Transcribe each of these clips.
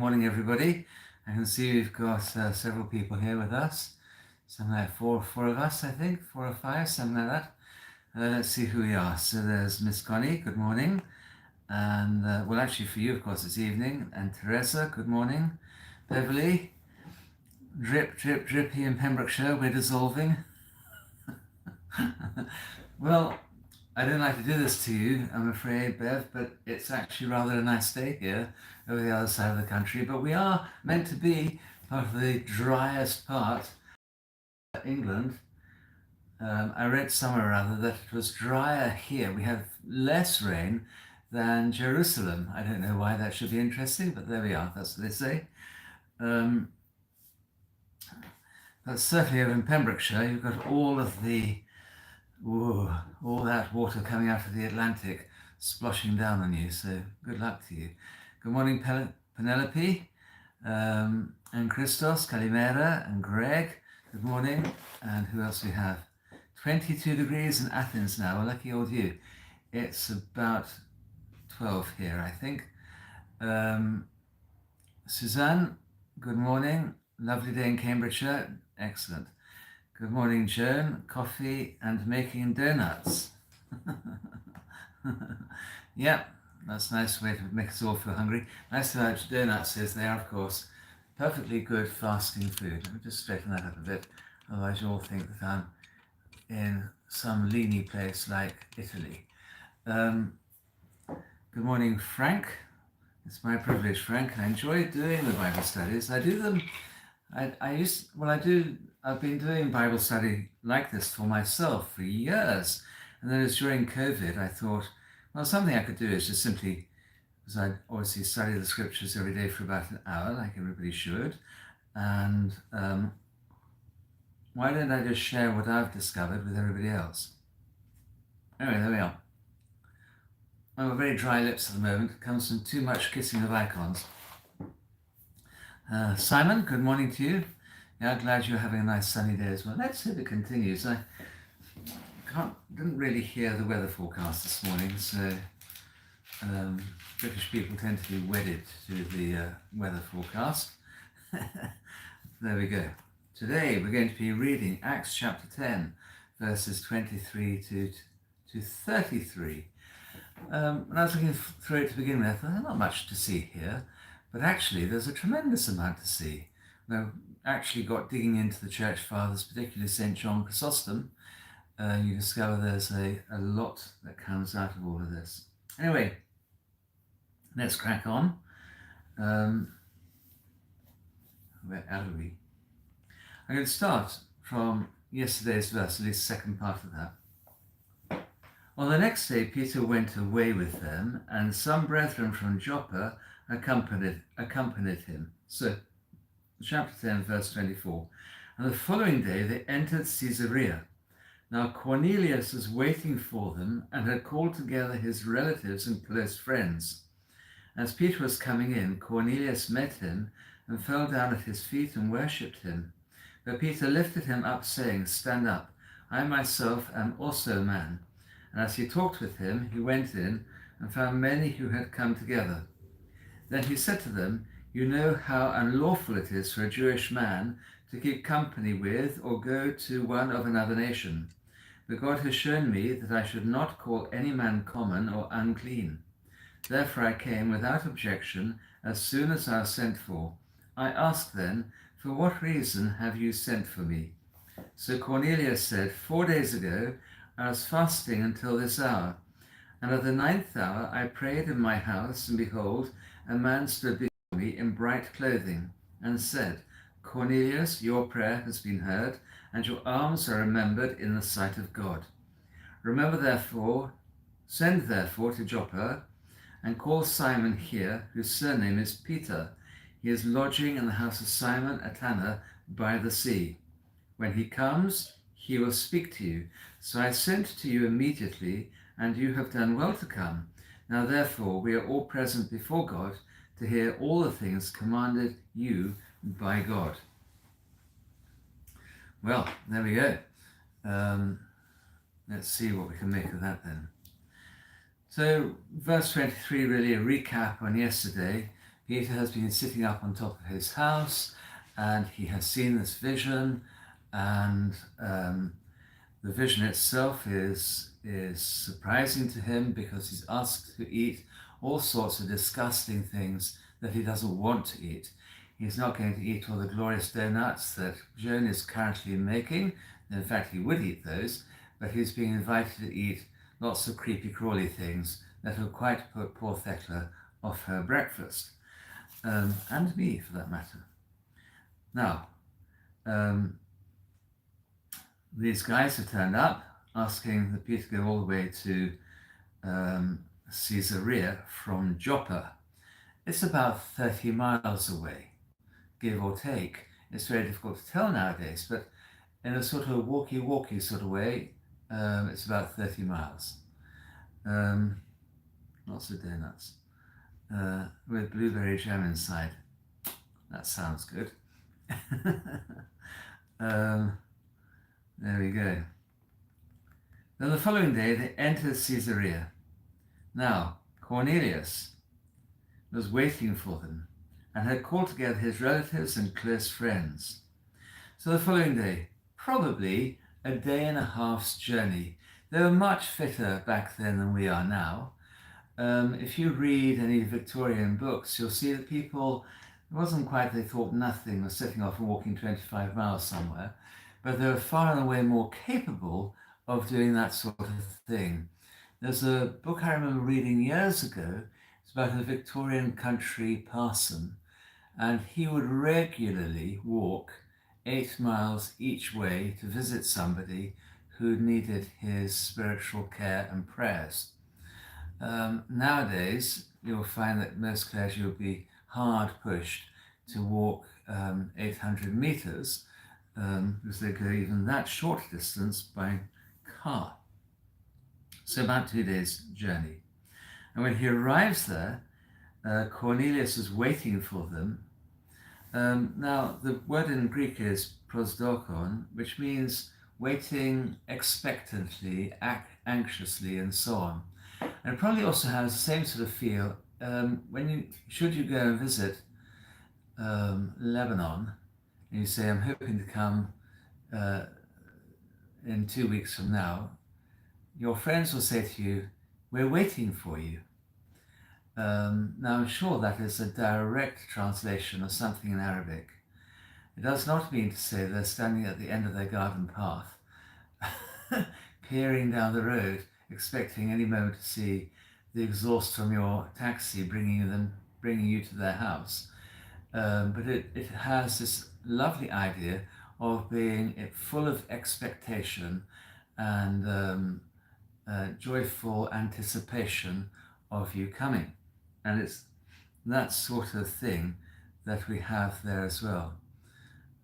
Morning, everybody. I can see we've got several people here with us. Something like four of us, I think, 4 or 5, something like that. Let's see who we are. So there's Miss Connie, good morning. And, well, actually for you, of course, it's evening. And Teresa, good morning. Beverly, drippy in Pembrokeshire, we're dissolving. Well, I don't like to do this to you, I'm afraid, Bev, but it's actually rather a nice day here over the other side of the country. But we are meant to be part of the driest part of England. I read somewhere or other that it was drier here. We have less rain than Jerusalem. I don't know why that should be interesting, but there we are. That's what they say. But certainly over in Pembrokeshire, you've got all that water coming out of the Atlantic sploshing down on you, so good luck to you. Good morning, Penelope, and Christos, Kalimera, and Greg, good morning. And who else we have? 22 degrees in Athens now, well, lucky old you. It's about 12 here, I think. Suzanne, good morning. Lovely day in Cambridgeshire, excellent. Good morning, Joan. Coffee and making donuts. Yeah, that's a nice way to make us all feel hungry. Nice about donuts is they are, of course, perfectly good fasting food. Let me just straighten that up a bit, otherwise you'll all think that I'm in some leany place like Italy. Good morning, Frank. It's my privilege, Frank. I enjoy doing the Bible studies. I do them. I've been doing Bible study like this for myself for years. And then as during COVID, I thought, well, something I could do is just simply, because I obviously study the scriptures every day for about an hour, like everybody should. And why don't I just share what I've discovered with everybody else? Anyway, there we are. We're very dry lips at the moment. It comes from too much kissing of icons. Simon, good morning to you. Yeah, glad you're having a nice sunny day as well. Let's hope it continues. I didn't really hear the weather forecast this morning, so British people tend to be wedded to the weather forecast. There we go. Today we're going to be reading Acts chapter 10, verses 23 to 33. When I was looking through it to begin with, there's not much to see here, but actually there's a tremendous amount to see. Now, actually got digging into the church fathers, particularly St. John Chrysostom, you discover there's a lot that comes out of all of this. Anyway, let's crack on. Where are we? I'm going to start from yesterday's verse, at least the second part of that. On the next day, Peter went away with them, and some brethren from Joppa accompanied him. So, chapter 10, verse 24. And the following day, they entered Caesarea. Now Cornelius was waiting for them and had called together his relatives and close friends. As Peter was coming in, Cornelius met him and fell down at his feet and worshipped him. But Peter lifted him up, saying, "Stand up, I myself am also a man." And as he talked with him, he went in and found many who had come together. Then he said to them, "You know how unlawful it is for a Jewish man to keep company with or go to one of another nation. But God has shown me that I should not call any man common or unclean. Therefore I came without objection as soon as I was sent for. I asked then, 'For what reason have you sent for me?' So Cornelius said, 4 days ago I was fasting until this hour, and at the 9th hour I prayed in my house, and behold, a man stood before me in bright clothing, and said, 'Cornelius, your prayer has been heard, and your alms are remembered in the sight of God. Send therefore to Joppa, and call Simon here, whose surname is Peter. He is lodging in the house of Simon a tanner by the sea. When he comes, he will speak to you. So I sent to you immediately, and you have done well to come. Now therefore we are all present before God to hear all the things commanded you by God.'" Well, there we go. Let's see what we can make of that then. So verse 23, really a recap on yesterday. Peter has been sitting up on top of his house, and he has seen this vision, and the vision itself is surprising to him because he's asked to eat all sorts of disgusting things that he doesn't want to eat. He's not going to eat all the glorious donuts that Joan is currently making. In fact, he would eat those, but he's being invited to eat lots of creepy crawly things that will quite put poor Thecla off her breakfast, and me for that matter. Now, these guys have turned up asking the Peter to go all the way to Caesarea from Joppa. It's about 30 miles away, give or take. It's very difficult to tell nowadays, but in a sort of walkie-walkie sort of way, it's about 30 miles. Lots of donuts with blueberry jam inside. That sounds good. There we go. Then the following day, they entered Caesarea. Now, Cornelius was waiting for them and had called together his relatives and close friends. So the following day, probably a day and a half's journey. They were much fitter back then than we are now. If you read any Victorian books, you'll see that people, it wasn't quite they thought nothing of setting off and walking 25 miles somewhere, but they were far and away more capable of doing that sort of thing. There's a book I remember reading years ago. It's about a Victorian country parson, and he would regularly walk 8 miles each way to visit somebody who needed his spiritual care and prayers. Nowadays, you'll find that most clergy will be hard pushed to walk 800 meters because they go even that short distance by car. So about 2 days' journey. And when he arrives there, Cornelius is waiting for them. Now, the word in Greek is prosdokon, which means waiting expectantly, anxiously, and so on. And it probably also has the same sort of feel should you go and visit Lebanon, and you say, I'm hoping to come in 2 weeks from now, your friends will say to you, we're waiting for you. Now, I'm sure that is a direct translation of something in Arabic. It does not mean to say they're standing at the end of their garden path, peering down the road, expecting any moment to see the exhaust from your taxi bringing you to their house. But it has this lovely idea of being full of expectation and joyful anticipation of you coming. And it's that sort of thing that we have there as well.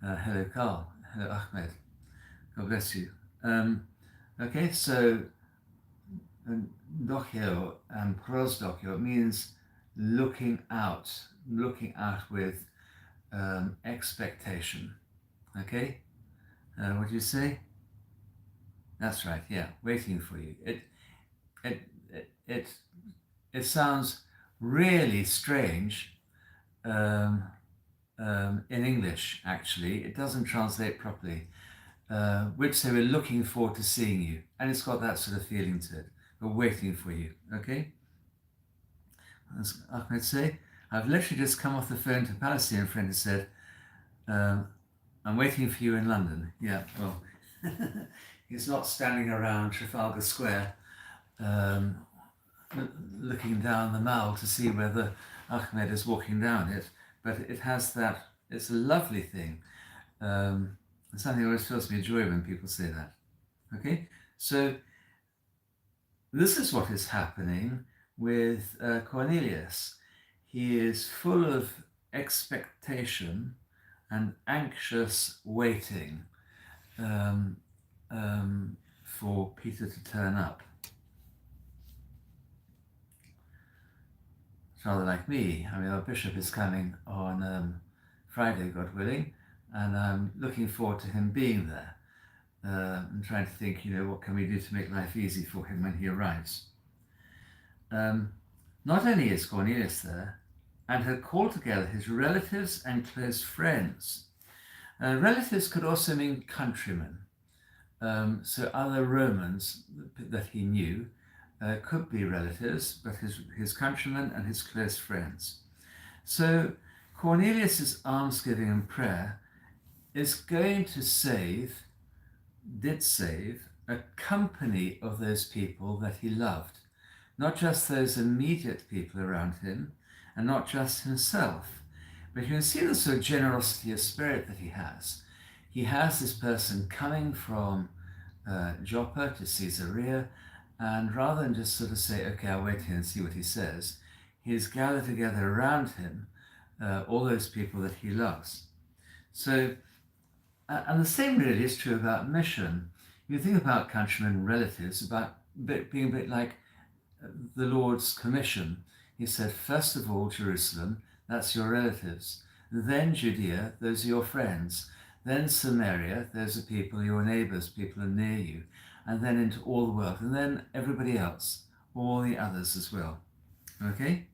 Hello, Carl. Hello, Ahmed. God bless you. Okay, so dokio and prosdokio means looking out with expectation. Okay, what do you say? That's right. Yeah, waiting for you. It sounds really strange in English. Actually, it doesn't translate properly. We'd say we're looking forward to seeing you, and it's got that sort of feeling to it. We're waiting for you. Okay. As Ahmed say, I've literally just come off the phone to a Palestinian friend who said, I'm waiting for you in London. Yeah, well, he's not standing around Trafalgar Square looking down the Mall to see whether Ahmed is walking down it, but it has that, it's a lovely thing. It's something that always fills me joy when people say that. Okay, so this is what is happening with Cornelius. He is full of expectation and anxious waiting for Peter to turn up. It's rather like me. I mean, our bishop is coming on Friday, God willing, and I'm looking forward to him being there and trying to think, what can we do to make life easy for him when he arrives. Not only is Cornelius there, and had called together his relatives and close friends. Relatives could also mean countrymen. So other Romans that he knew could be relatives, but his countrymen and his close friends. So Cornelius's almsgiving and prayer is going to did save, a company of those people that he loved, not just those immediate people around him, and not just himself. But you can see the sort of generosity of spirit that he has. He has this person coming from Joppa to Caesarea, and rather than just sort of say, okay, I'll wait here and see what he says, he has gathered together around him all those people that he loves. So, and the same really is true about mission. You think about countrymen and relatives, about being a bit like the Lord's commission. He said, first of all, Jerusalem, that's your relatives. Then Judea, those are your friends. Then Samaria, those are people, your neighbors, people are near you. And then into all the world. And then everybody else, all the others as well. Okay?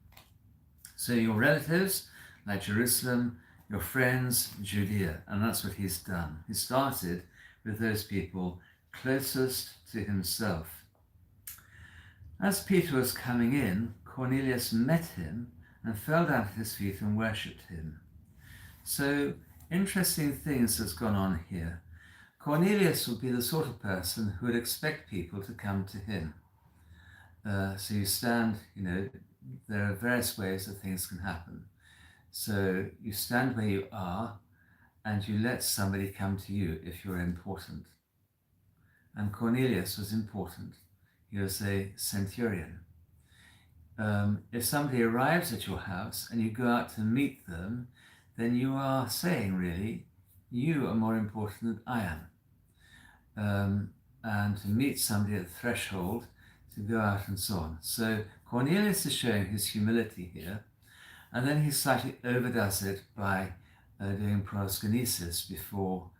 So your relatives, like Jerusalem, your friends, Judea. And that's what he's done. He started with those people closest to himself. As Peter was coming in, Cornelius met him and fell down at his feet and worshipped him. So, interesting things has gone on here. Cornelius would be the sort of person who would expect people to come to him. So you stand, there are various ways that things can happen. So you stand where you are and you let somebody come to you if you're important. And Cornelius was important. He was a centurion. If somebody arrives at your house and you go out to meet them, then you are saying, really, you are more important than I am. And to meet somebody at the threshold, to go out and so on. So Cornelius is showing his humility here, and then he slightly overdoes it by doing proskynesis before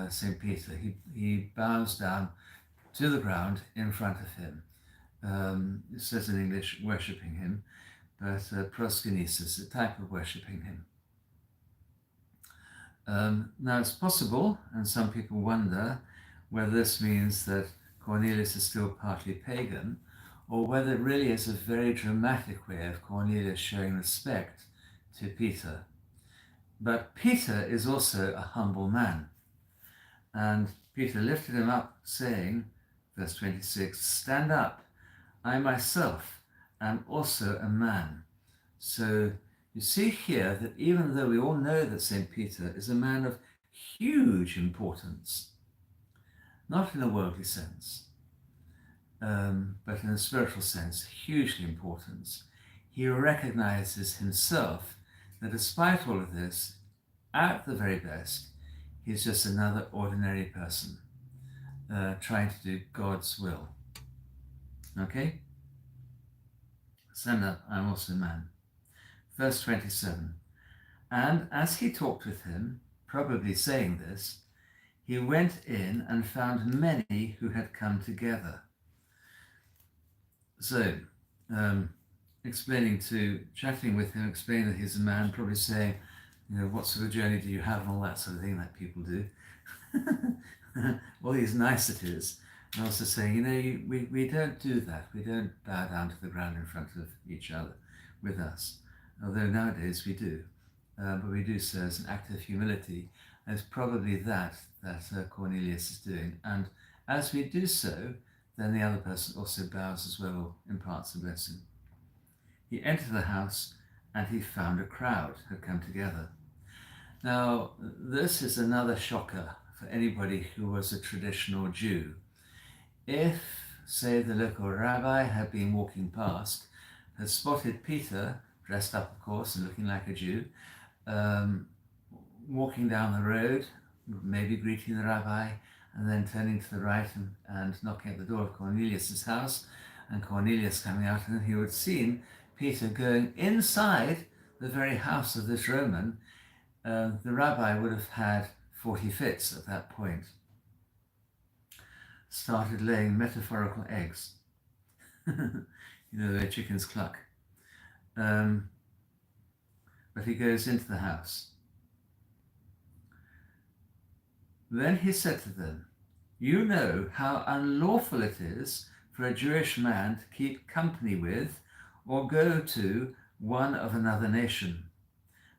St. Peter. He bows down to the ground in front of him. It says in English, worshipping him, but proskynesis, a type of worshipping him. Now it's possible, and some people wonder, whether this means that Cornelius is still partly pagan, or whether it really is a very dramatic way of Cornelius showing respect to Peter. But Peter is also a humble man. And Peter lifted him up, saying, verse 26, stand up, I myself am also a man. So you see here that even though we all know that St. Peter is a man of huge importance, not in a worldly sense, but in a spiritual sense, hugely important, he recognizes himself that despite all of this, at the very best, he's just another ordinary person trying to do God's will. Okay? Stand up, I'm also a man. Verse 27. And as he talked with him, probably saying this, he went in and found many who had come together. So, chatting with him, explaining that he's a man, probably saying, what sort of journey do you have and all that sort of thing that people do. All these niceties. And also saying, we don't do that. We don't bow down to the ground in front of each other with us. Although nowadays we do. But we do so as an act of humility. And it's probably that Cornelius is doing. And as we do so, then the other person also bows as well, imparts a blessing. He entered the house and he found a crowd had come together. Now, this is another shocker for anybody who was a traditional Jew. If, say, the local rabbi had been walking past, had spotted Peter, dressed up, of course, and looking like a Jew, walking down the road, maybe greeting the rabbi, and then turning to the right and knocking at the door of Cornelius' house, and Cornelius coming out, and he would have seen Peter going inside the very house of this Roman. The rabbi would have had 40 fits at that point. Started laying metaphorical eggs. The way chickens cluck. but he goes into the house. Then he said to them, "You know how unlawful it is for a Jewish man to keep company with or go to one of another nation.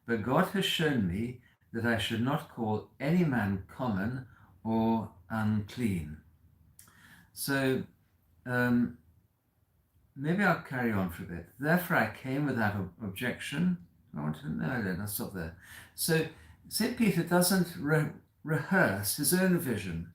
But God has shown me that I should not call any man common or unclean." So maybe I'll carry on for a bit. "Therefore I came without objection." No, I don't. I'll stop there. So St. Peter doesn't rehearse his own vision.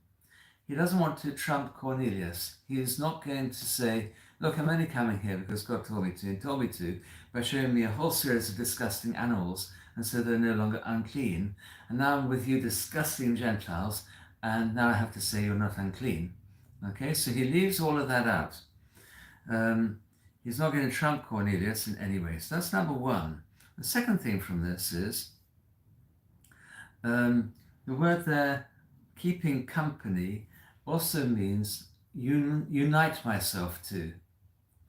He doesn't want to trump Cornelius. He is not going to say, "Look, I'm only coming here because God told me to, and told me to by showing me a whole series of disgusting animals, and so they're no longer unclean. And now I'm with you disgusting Gentiles, and now I have to say you're not unclean." Okay, so he leaves all of that out. He's not going to trump Cornelius in any way. So that's number one. The second thing from this is the word there, keeping company, also means unite myself to.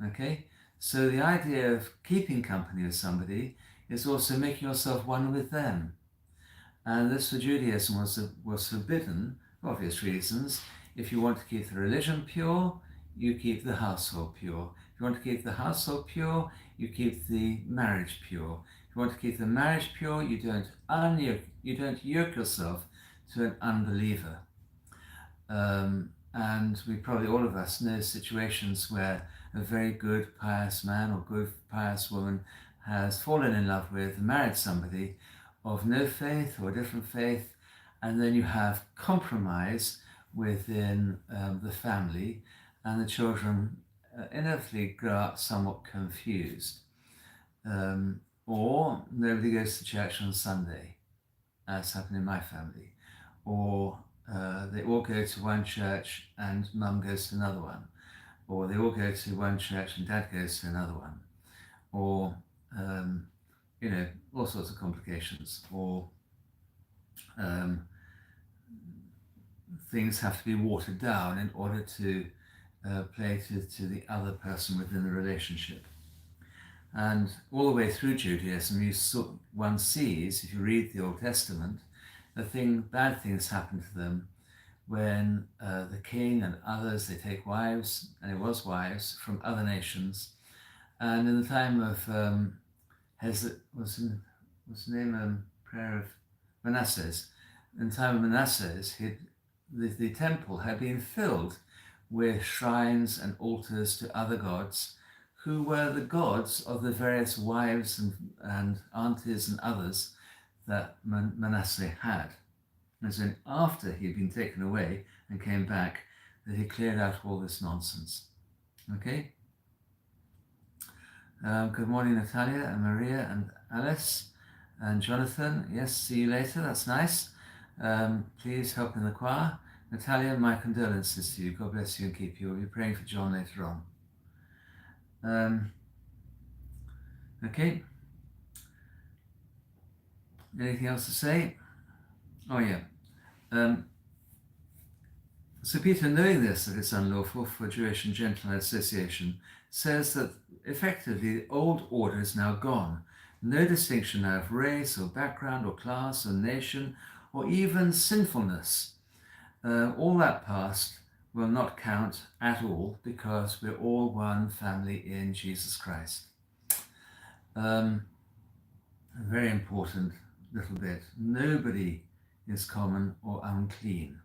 Okay, so the idea of keeping company with somebody is also making yourself one with them. And this for Judaism was forbidden for obvious reasons. If you want to keep the religion pure, you keep the household pure. If you want to keep the household pure, you keep the marriage pure. If you want to keep the marriage pure, you don't yoke yourself to an unbeliever. And we probably, all of us, know situations where a very good pious man or good pious woman has fallen in love with, married somebody of no faith or a different faith, and then you have compromise within the family, and the children inevitably grow up somewhat confused. Or nobody goes to church on Sunday, as happened in my family. Or they all go to one church and mum goes to another one. Or they all go to one church and dad goes to another one. Or, all sorts of complications. Or things have to be watered down in order to play to the other person within the relationship. And all the way through Judaism, one sees, if you read the Old Testament, bad things happen to them when the king and others, they take wives, and it was wives, from other nations. And in the time of prayer of Manasseh. In the time of Manasseh, the temple had been filled with shrines and altars to other gods, who were the gods of the various wives and aunties and others that Manasseh had. And so after he had been taken away and came back, that he cleared out all this nonsense. Okay? Good morning, Natalia and Maria and Alice and Jonathan. Yes, see you later. That's nice. Please help in the choir. Natalia, my condolences to you. God bless you and keep you. We'll be praying for John later on. Okay. Anything else to say? Oh, yeah. So Peter, knowing this, that it's unlawful for Jewish and Gentile association, says that effectively the old order is now gone. No distinction now of race or background or class or nation or even sinfulness. All that past will not count at all because we're all one family in Jesus Christ. A very important little bit. Nobody is common or unclean.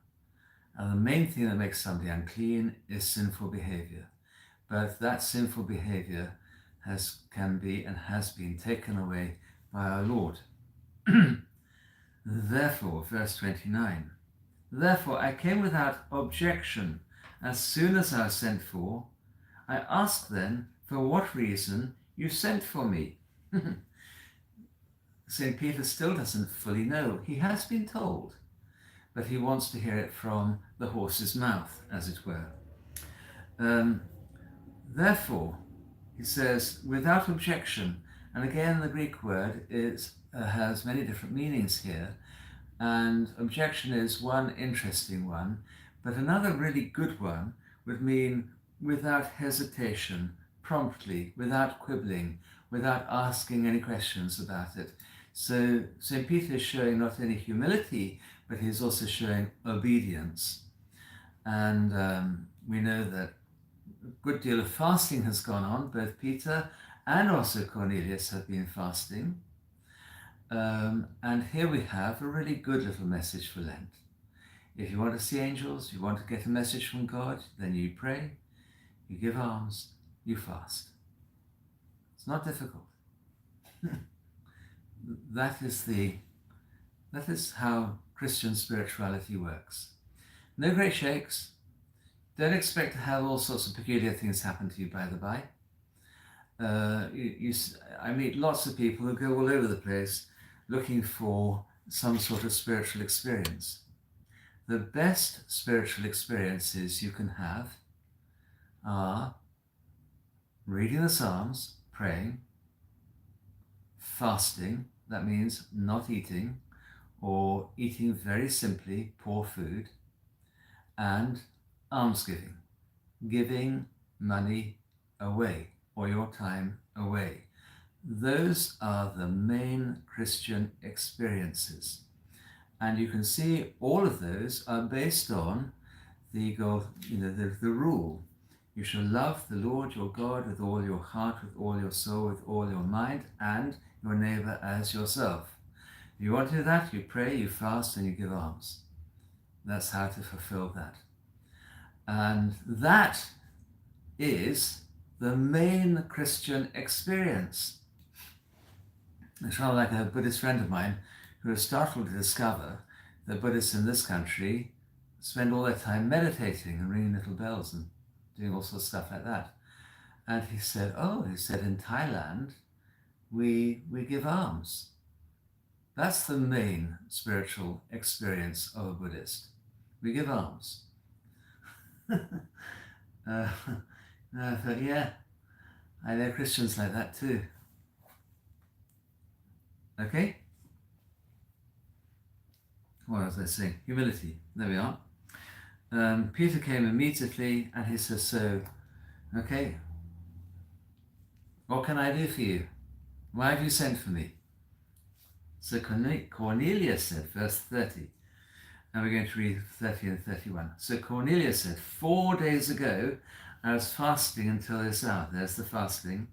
And the main thing that makes somebody unclean is sinful behavior. But that sinful behavior can be and has been taken away by our Lord. Therefore, verse 29, "Therefore I came without objection as soon as I was sent for. I asked then for what reason you sent for me." St. Peter still doesn't fully know. He has been told, but he wants to hear it from the horse's mouth, as it were. Therefore, he says, without objection. And again, the Greek word has many different meanings here. And objection is one interesting one, but another really good one would mean without hesitation, promptly, without quibbling, without asking any questions about it. So St. Peter is showing not only humility, but he's also showing obedience. And we know that a good deal of fasting has gone on. Both Peter and also Cornelius have been fasting. And here we have a really good little message for Lent. If you want to see angels, you want to get a message from God, then you pray, you give alms, you fast. It's not difficult. That is how Christian spirituality works. No great shakes. Don't expect to have all sorts of peculiar things happen to you, by the by. I meet lots of people who go all over the place looking for some sort of spiritual experience. The best spiritual experiences you can have are reading the Psalms, praying, fasting, that means not eating, or eating very simply poor food, and almsgiving, giving money away or your time away. Those are the main Christian experiences. And you can see all of those are based on the rule. You shall love the Lord your God with all your heart, with all your soul, with all your mind, and your neighbor as yourself. If you want to do that, you pray, you fast, and you give alms. That's how to fulfill that. And that is the main Christian experience. It's rather like a Buddhist friend of mine who was startled to discover that Buddhists in this country spend all their time meditating and ringing little bells and doing all sorts of stuff like that. And he said, in Thailand, we give alms. That's the main spiritual experience of a Buddhist. We give alms. I thought, yeah, I know Christians like that too. Okay? What was I saying? Humility. There we are. Peter came immediately and he says, so, okay, what can I do for you? Why have you sent for me? So Cornelius said, verse 30, and we're going to read 30 and 31. So Cornelius said, 4 days ago, I was fasting until this hour. There's the fasting.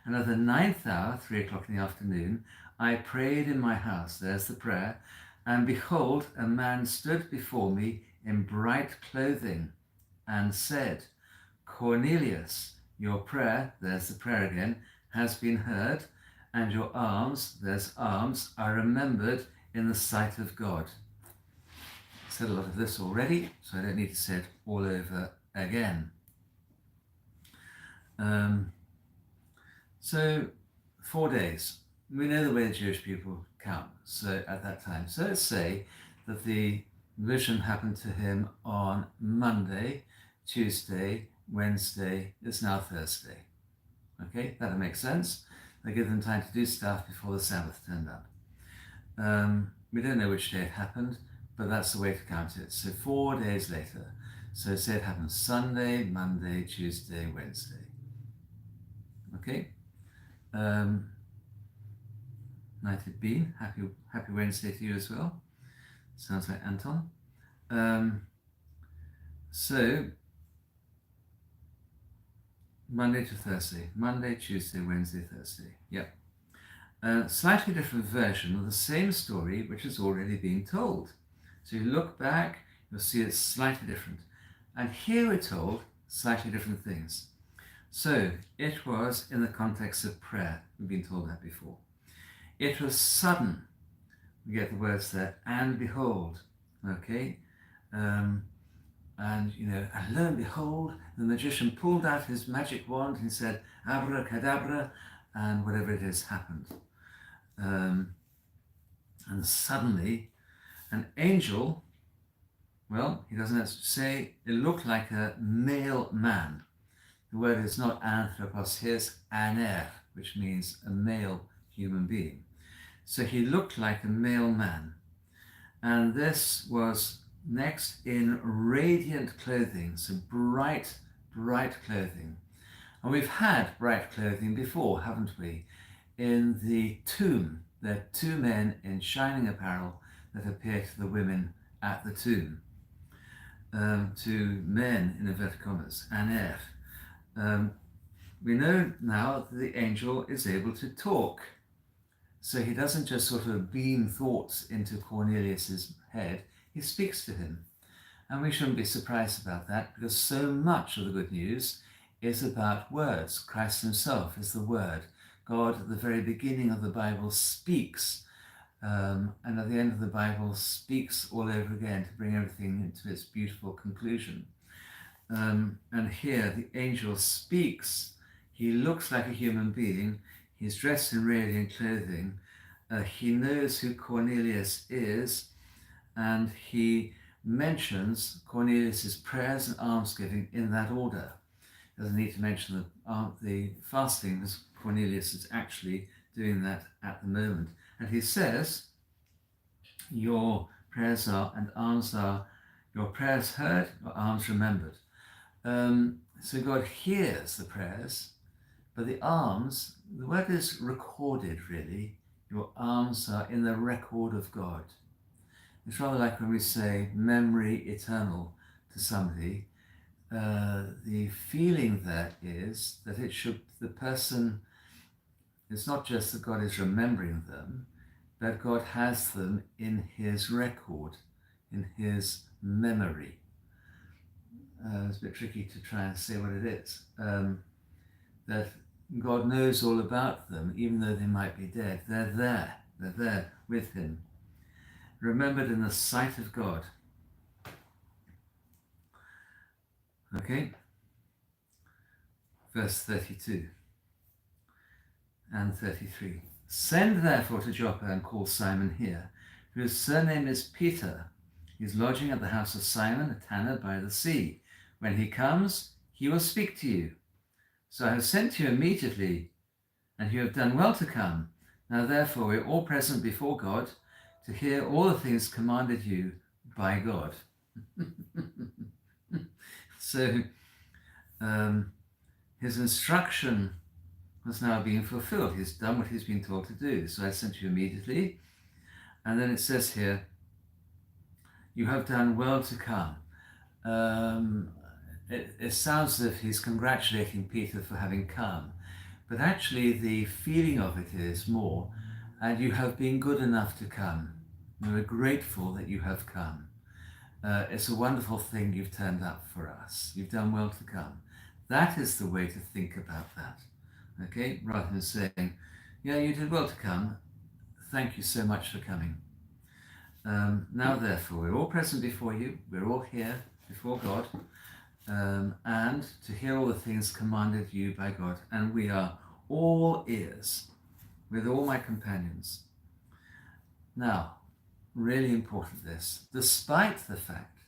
And at the 9th hour, 3 o'clock in the afternoon, I prayed in my house. There's the prayer. And behold, a man stood before me in bright clothing and said, Cornelius, your prayer, there's the prayer again, has been heard, and your alms, there's alms, are remembered in the sight of God. I said a lot of this already, so I don't need to say it all over again. So 4 days. We know the way the Jewish people count, so at that time. So let's say that the vision happened to him on Monday, Tuesday, Wednesday, it's now Thursday. Okay, that'll make sense. They give them time to do stuff before the Sabbath turned up. We don't know which day it happened, but that's the way to count it. So 4 days later. So say it happened Sunday, Monday, Tuesday, Wednesday. Okay? Night had been. Happy Wednesday to you as well. Sounds like Anton. So Monday to Thursday. Monday, Tuesday, Wednesday, Thursday. Yep. Slightly different version of the same story which has already been told. So you look back, you'll see it's slightly different. And here we're told slightly different things. So it was in the context of prayer. We've been told that before. It was sudden. We get the words there, and behold. Okay? And lo and behold, the magician pulled out his magic wand and said, abracadabra, and whatever it is happened. And suddenly, an angel, well, he doesn't have to say, it looked like a male man. The word is not anthropos, here's aner, which means a male human being. So he looked like a male man. And this was next in radiant clothing, so bright clothing. And we've had bright clothing before, haven't we? In the tomb, They're two men in shining apparel that appear to the women at the tomb. Two men, in inverted commas, Anef. We know now that the angel is able to talk. So he doesn't just sort of beam thoughts into Cornelius's head, he speaks to him. And we shouldn't be surprised about that, because so much of the good news is about words. Christ himself is the word. God, at the very beginning of the Bible, speaks, and at the end of the Bible, speaks all over again to bring everything into its beautiful conclusion. And here the angel speaks. He looks like a human being. He's dressed in radiant clothing. He knows who Cornelius is, and he mentions Cornelius's prayers and almsgiving in that order. He doesn't need to mention the fasting, because Cornelius is actually doing that at the moment. And he says, your prayers are, and alms are, your prayers heard, your alms remembered. So God hears the prayers, but the alms, the word is recorded really. Your alms are in the record of God. It's rather like when we say memory eternal to somebody. The feeling there is that the person, it's not just that God is remembering them, but God has them in his record, in his memory. It's a bit tricky to try and say what it is. That God knows all about them, even though they might be dead. They're there with him, remembered in the sight of God. Okay, verse 32 and 33. Send therefore to Joppa and call Simon here, whose surname is Peter. He is lodging at the house of Simon, a tanner by the sea. When he comes, he will speak to you. So I have sent you immediately, and you have done well to come. Now therefore we are all present before God to hear all the things commanded you by God. So his instruction was now being fulfilled. He's done what he's been told to do. So I sent you immediately. And then it says here, you have done well to come. It sounds as if he's congratulating Peter for having come, but actually the feeling of it is more, and you have been good enough to come. We're grateful that you have come. It's a wonderful thing you've turned up for us. You've done well to come. That is the way to think about that. Okay, rather than saying, yeah, you did well to come. Thank you so much for coming. Now therefore, we're all present before you. We're all here before God. And to hear all the things commanded you by God. And we are all ears with all my companions. Now, really important this, despite the fact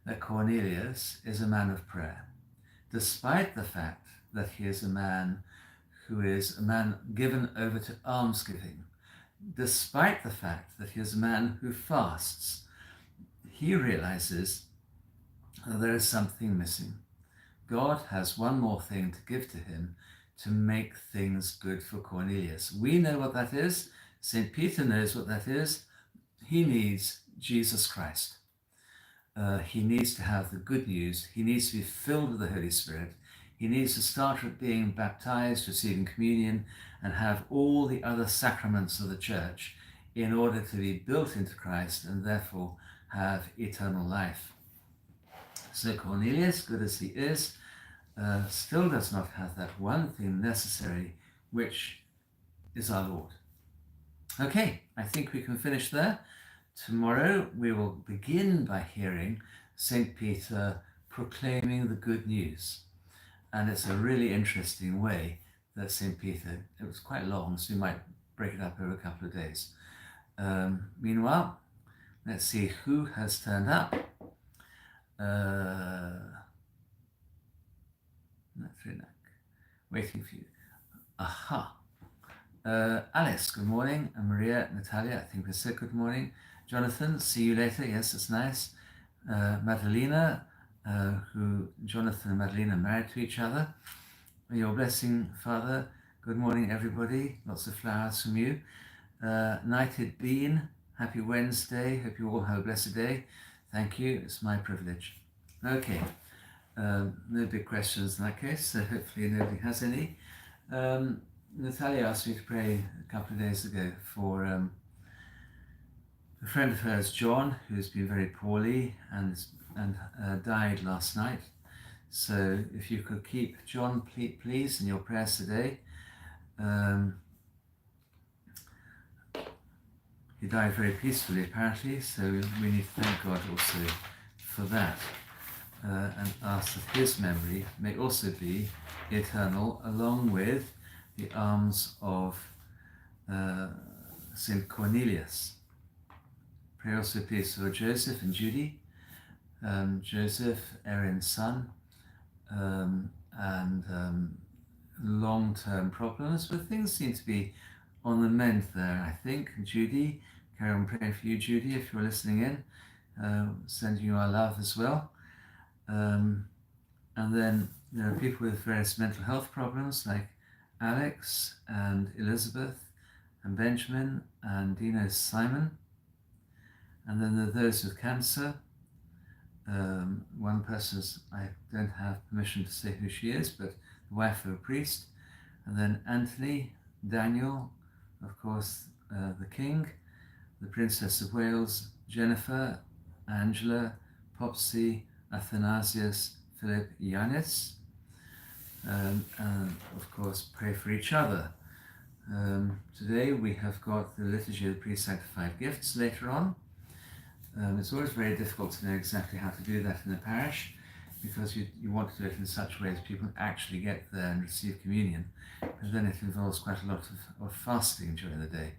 that Cornelius is a man of prayer, despite the fact that he is a man who is a man given over to almsgiving, despite the fact that he is a man who fasts, he realizes there is something missing. God has one more thing to give to him to make things good for Cornelius. We know what that is. St. Peter knows what that is. He needs Jesus Christ. He needs to have the good news. He needs to be filled with the Holy Spirit. He needs to start with being baptized, receiving communion, and have all the other sacraments of the church in order to be built into Christ and therefore have eternal life. So Cornelius, good as he is, still does not have that one thing necessary, which is our Lord. Okay, I think we can finish there. Tomorrow we will begin by hearing St. Peter proclaiming the good news. And it's a really interesting way that St. Peter, it was quite long, so we might break it up over a couple of days. Meanwhile, let's see who has turned up. Waiting for you. Aha. Alice, good morning. And Maria, Natalia, I think we said good morning. Jonathan, see you later. Yes, it's nice. Madalena, who Jonathan and Madalena are married to each other. Your blessing, Father. Good morning, everybody. Lots of flowers from you. Knighted Bean, happy Wednesday. Hope you all have a blessed day. Thank you. It's my privilege. Okay. No big questions in that case, so hopefully nobody has any. Natalia asked me to pray a couple of days ago for a friend of hers, John, who's been very poorly and died last night. So if you could keep John, please, in your prayers today. He died very peacefully, apparently, so we need to thank God also for that, and ask that his memory may also be eternal, along with the alms of St. Cornelius. Pray also, please, for Joseph and Judy. Joseph, Aaron's son, and long-term problems, but things seem to be on the mend there, I think. Judy, carry on praying for you, Judy, if you're listening in. Sending you our love as well. And then there are people with various mental health problems like Alex and Elizabeth and Benjamin and Dino's Simon. And then there are those with cancer. One person, I don't have permission to say who she is, but the wife of a priest. And then Anthony, Daniel, of course, the King, the Princess of Wales, Jennifer, Angela, Popsy, Athanasius, Philip, Yanis. And of course, pray for each other. Today we have got the Liturgy of the Pre-Sanctified Gifts later on. It's always very difficult to know exactly how to do that in the parish, because you want to do it in such a way that people actually get there and receive communion, and then it involves quite a lot of fasting during the day.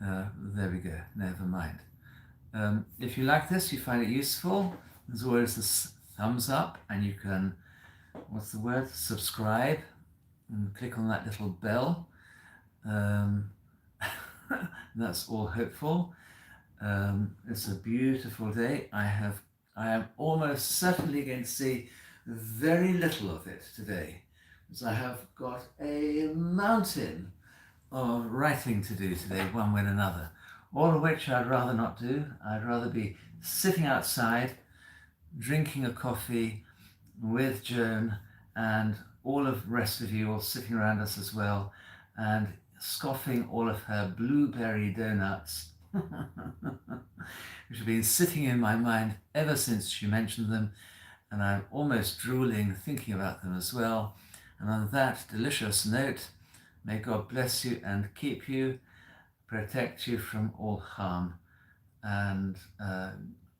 There we go, never mind. If you like this, you find it useful, there's always this thumbs up, and you can, what's the word, subscribe, and click on that little bell. That's all hopeful. It's a beautiful day. I am almost certainly going to see very little of it today, because I have got a mountain of writing to do today, one way or another, all of which I'd rather not do. I'd rather be sitting outside, drinking a coffee with Joan and all of the rest of you all sitting around us as well, and scoffing all of her blueberry donuts, which have been sitting in my mind ever since she mentioned them, and I'm almost drooling thinking about them as well. And on that delicious note, may God bless you and keep you, protect you from all harm, and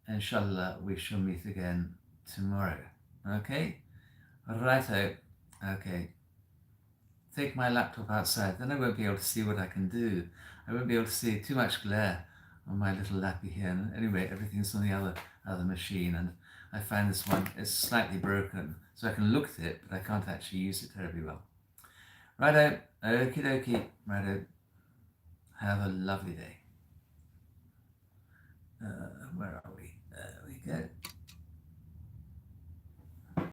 inshallah we shall meet again tomorrow. Okay? Righto. Okay. Take my laptop outside, then I won't be able to see what I can do. I won't be able to see too much glare on my little lappy here. And anyway, everything's on the other machine, and I find this one is slightly broken, so I can look at it, but I can't actually use it terribly well. Righto, okie dokie, righto. Have a lovely day. Where are we? There we go.